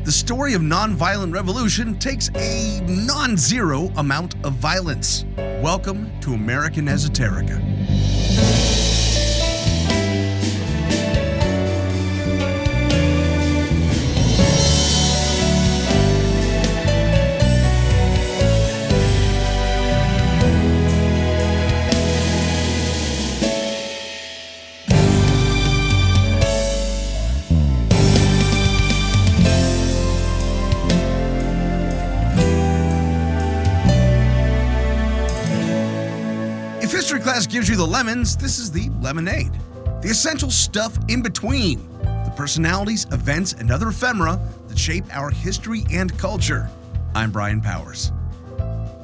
The story of nonviolent revolution takes a non-zero amount of violence. Welcome to American Esoterica. If history class gives you the lemons, this is the lemonade. The essential stuff in between. The personalities, events, and other ephemera that shape our history and culture. I'm Brian Powers.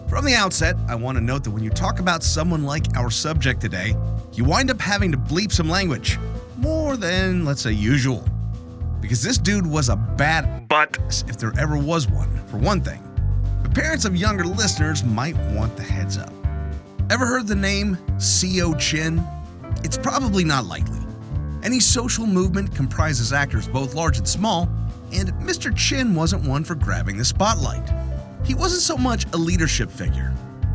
From the outset, I want to note that when you talk about someone like our subject today, you wind up having to bleep some language. More than, let's say, usual. Because this dude was a bad butt, if there ever was one, for one thing. But parents of younger listeners might want the heads up. Ever heard the name C.O. Chin? It's probably not likely. Any social movement comprises actors both large and small, and Mr. Chin wasn't one for grabbing the spotlight. He wasn't so much a leadership figure,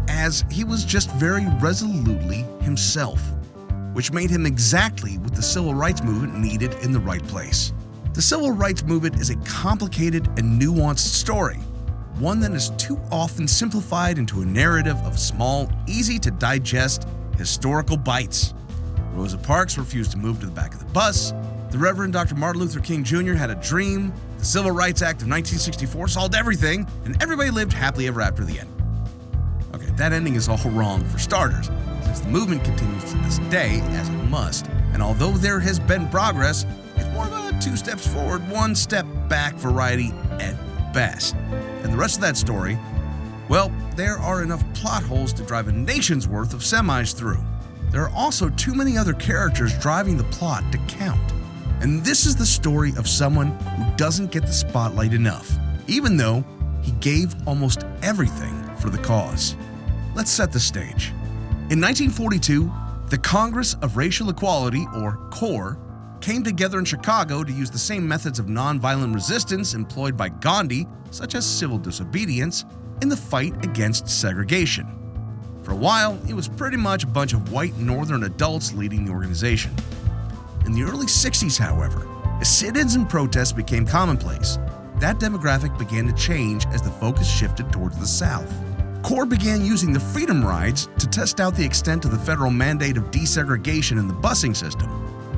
as he was just very resolutely himself, which made him exactly what the civil rights movement needed in the right place. The civil rights movement is a complicated and nuanced story, one that is too often simplified into a narrative of small, easy-to-digest historical bites. Rosa Parks refused to move to the back of the bus. The Reverend Dr. Martin Luther King Jr. had a dream. The Civil Rights Act of 1964 solved everything, and everybody lived happily ever after the end. Okay, that ending is all wrong for starters, since the movement continues to this day as it must, and although there has been progress, it's more of a 2 steps forward, 1 step back variety at best. And the rest of that story, well, there are enough plot holes to drive a nation's worth of semis through. There are also too many other characters driving the plot to count. And this is the story of someone who doesn't get the spotlight enough, even though he gave almost everything for the cause. Let's set the stage. In 1942, the Congress of Racial Equality, or CORE, came together in Chicago to use the same methods of nonviolent resistance employed by Gandhi, such as civil disobedience, in the fight against segregation. For a while, it was pretty much a bunch of white northern adults leading the organization. In the early 60s, however, as sit-ins and protests became commonplace, that demographic began to change as the focus shifted towards the South. CORE began using the Freedom Rides to test out the extent of the federal mandate of desegregation in the busing system,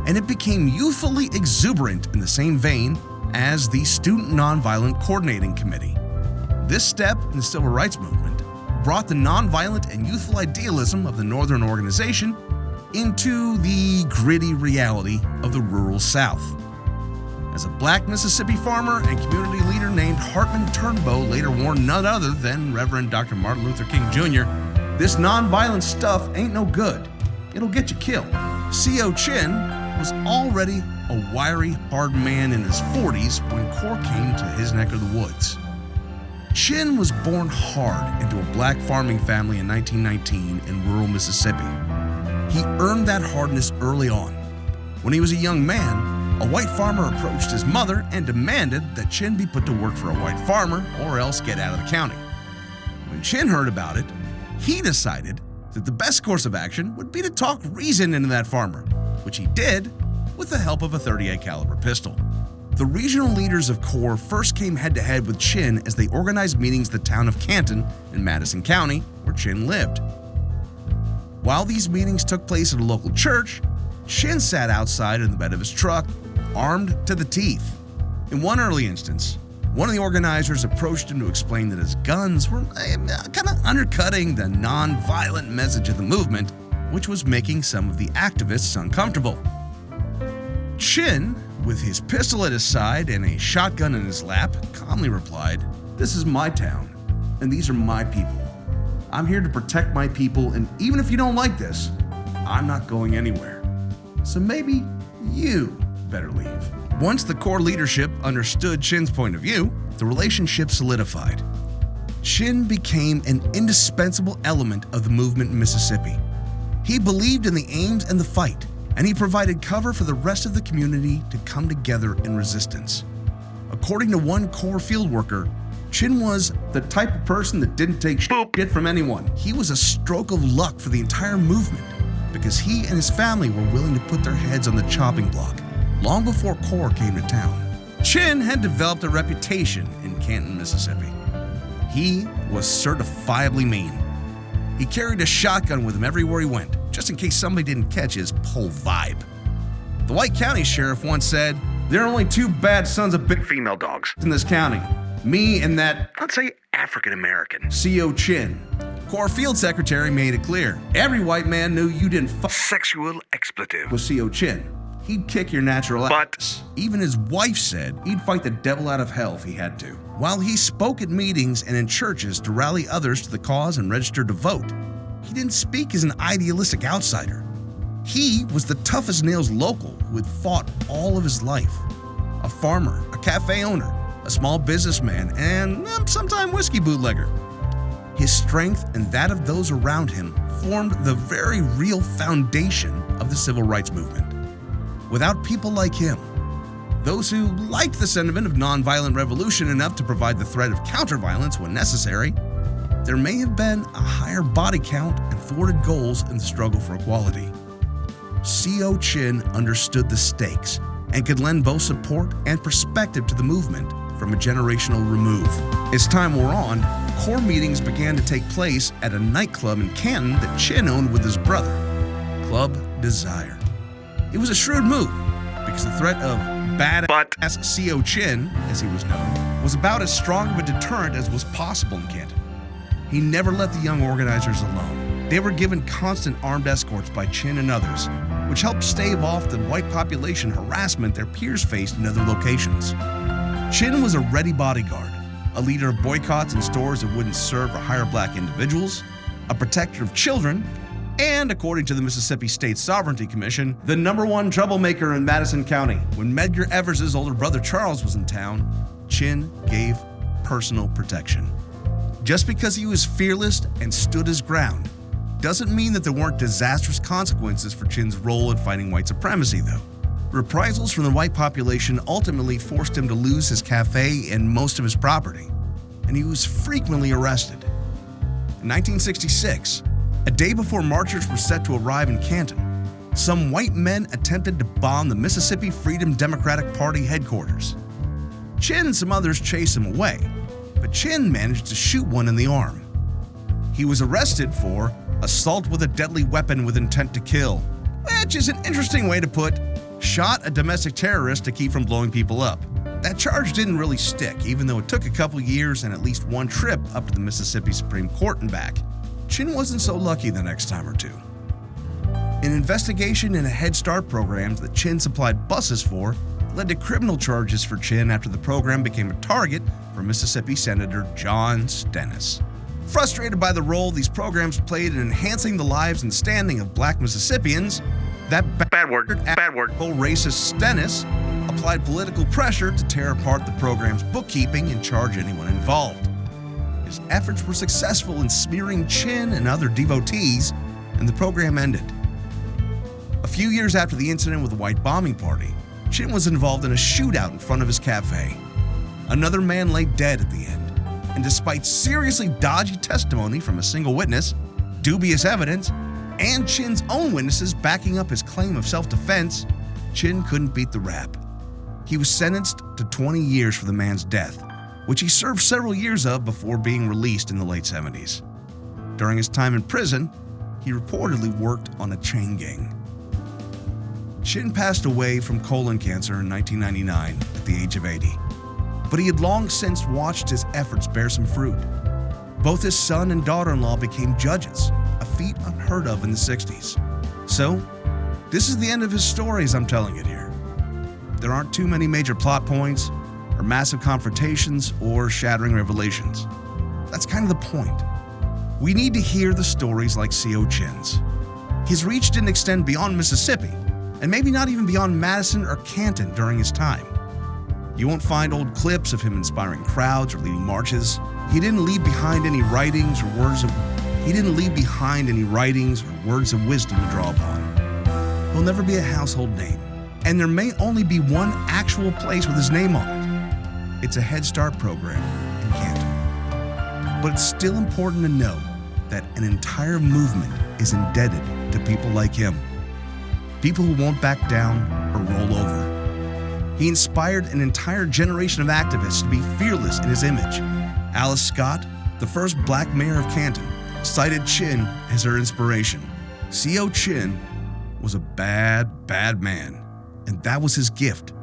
and it became youthfully exuberant in the same vein as the Student Nonviolent Coordinating Committee. This step in the Civil Rights Movement brought the nonviolent and youthful idealism of the Northern organization into the gritty reality of the rural South. As a black Mississippi farmer and community leader named Hartman Turnbow later warned none other than Reverend Dr. Martin Luther King Jr., this nonviolent stuff ain't no good. It'll get you killed. C.O. Chin was already a wiry, hard man in his 40s when CORE came to his neck of the woods. Chin was born hard into a black farming family in 1919 in rural Mississippi. He earned that hardness early on. When he was a young man, a white farmer approached his mother and demanded that Chin be put to work for a white farmer or else get out of the county. When Chin heard about it, he decided that the best course of action would be to talk reason into that farmer, which he did with the help of a .38 caliber pistol. The regional leaders of CORE first came head-to-head with Chin as they organized meetings in the town of Canton in Madison County, where Chin lived. While these meetings took place at a local church, Chin sat outside in the bed of his truck, armed to the teeth. In one early instance, one of the organizers approached him to explain that his guns were kind of undercutting the non-violent message of the movement, which was making some of the activists uncomfortable. Chin, with his pistol at his side and a shotgun in his lap, calmly replied, "This is my town, and these are my people. I'm here to protect my people, and even if you don't like this, I'm not going anywhere. So maybe you better leave." Once the CORE leadership understood Chin's point of view, the relationship solidified. Chin became an indispensable element of the movement in Mississippi. He believed in the aims and the fight, and he provided cover for the rest of the community to come together in resistance. According to one Corps field worker, Chin was the type of person that didn't take shit from anyone. He was a stroke of luck for the entire movement because he and his family were willing to put their heads on the chopping block long before Corps came to town. Chin had developed a reputation in Canton, Mississippi. He was certifiably mean. He carried a shotgun with him everywhere he went, just in case somebody didn't catch his whole vibe. The White County sheriff once said, "There are only two bad sons of big female dogs in this county. Me and that, let's say, African-American, C.O. Chin." Corps Field Secretary made it clear, every white man knew you didn't sexual expletive with C.O. Chin. He'd kick your natural ass. Even his wife said he'd fight the devil out of hell if he had to. While he spoke at meetings and in churches to rally others to the cause and register to vote, he didn't speak as an idealistic outsider. He was the toughest nails local who had fought all of his life. A farmer, a cafe owner, a small businessman, and sometime whiskey bootlegger. His strength and that of those around him formed the very real foundation of the civil rights movement. Without people like him, those who liked the sentiment of nonviolent revolution enough to provide the threat of counter-violence when necessary, there may have been a higher body count and thwarted goals in the struggle for equality. C.O. Chin understood the stakes and could lend both support and perspective to the movement from a generational remove. As time wore on, Corps meetings began to take place at a nightclub in Canton that Chin owned with his brother, Club Desire. It was a shrewd move because the threat of Baddest C.O. Chin, as he was known, was about as strong of a deterrent as was possible in Canton. He never let the young organizers alone. They were given constant armed escorts by Chin and others, which helped stave off the white population harassment their peers faced in other locations. Chin was a ready bodyguard, a leader of boycotts in stores that wouldn't serve or hire black individuals, a protector of children, and, according to the Mississippi State Sovereignty Commission, the #1 troublemaker in Madison County. When Medgar Evers' older brother Charles was in town, Chin gave personal protection. Just because he was fearless and stood his ground doesn't mean that there weren't disastrous consequences for Chin's role in fighting white supremacy, though. Reprisals from the white population ultimately forced him to lose his cafe and most of his property, and he was frequently arrested. In 1966, a day before marchers were set to arrive in Canton, some white men attempted to bomb the Mississippi Freedom Democratic Party headquarters. Chin and some others chased him away, but Chin managed to shoot one in the arm. He was arrested for assault with a deadly weapon with intent to kill, which is an interesting way to put shot a domestic terrorist to keep from blowing people up. That charge didn't really stick, even though it took a couple years and at least one trip up to the Mississippi Supreme Court and back. Chin wasn't so lucky the next time or two. An investigation in a Head Start program that Chin supplied buses for led to criminal charges for Chin after the program became a target for Mississippi Senator John Stennis. Frustrated by the role these programs played in enhancing the lives and standing of black Mississippians, that racist Stennis applied political pressure to tear apart the program's bookkeeping and charge anyone involved. His efforts were successful in smearing Chin and other devotees, and the program ended. A few years after the incident with the white bombing party, Chin was involved in a shootout in front of his cafe. Another man lay dead at the end, and despite seriously dodgy testimony from a single witness, dubious evidence, and Chin's own witnesses backing up his claim of self-defense, Chin couldn't beat the rap. He was sentenced to 20 years for the man's death, which he served several years of before being released in the late 70s. During his time in prison, he reportedly worked on a chain gang. Chin passed away from colon cancer in 1999 at the age of 80, but he had long since watched his efforts bear some fruit. Both his son and daughter-in-law became judges, a feat unheard of in the 60s. So, this is the end of his story as I'm telling it here. There aren't too many major plot points, or massive confrontations, or shattering revelations. That's kind of the point. We need to hear the stories like C.O. Chin's. His reach didn't extend beyond Mississippi, and maybe not even beyond Madison or Canton during his time. You won't find old clips of him inspiring crowds or leading marches. He didn't leave behind any writings or words of wisdom to draw upon. He'll never be a household name, and there may only be one actual place with his name on it. It's a Head Start program in Canton. But it's still important to know that an entire movement is indebted to people like him. People who won't back down or roll over. He inspired an entire generation of activists to be fearless in his image. Alice Scott, the first black mayor of Canton, cited Chin as her inspiration. C.O. Chin was a bad, bad man, and that was his gift,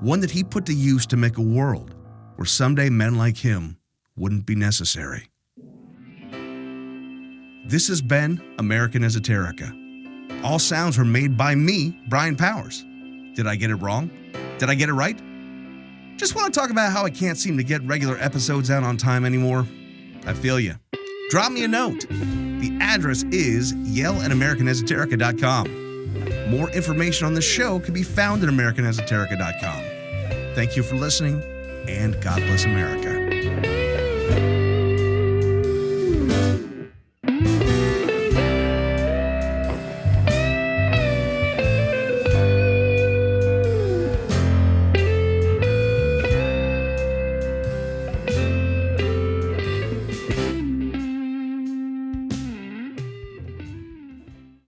one that he put to use to make a world where someday men like him wouldn't be necessary. This has been American Esoterica. All sounds were made by me, Brian Powers. Did I get it wrong? Did I get it right? Just want to talk about how I can't seem to get regular episodes out on time anymore? I feel you. Drop me a note. The address is yell@americanesoterica.com. More information on the show can be found at americanesoterica.com. Thank you for listening, and God bless America.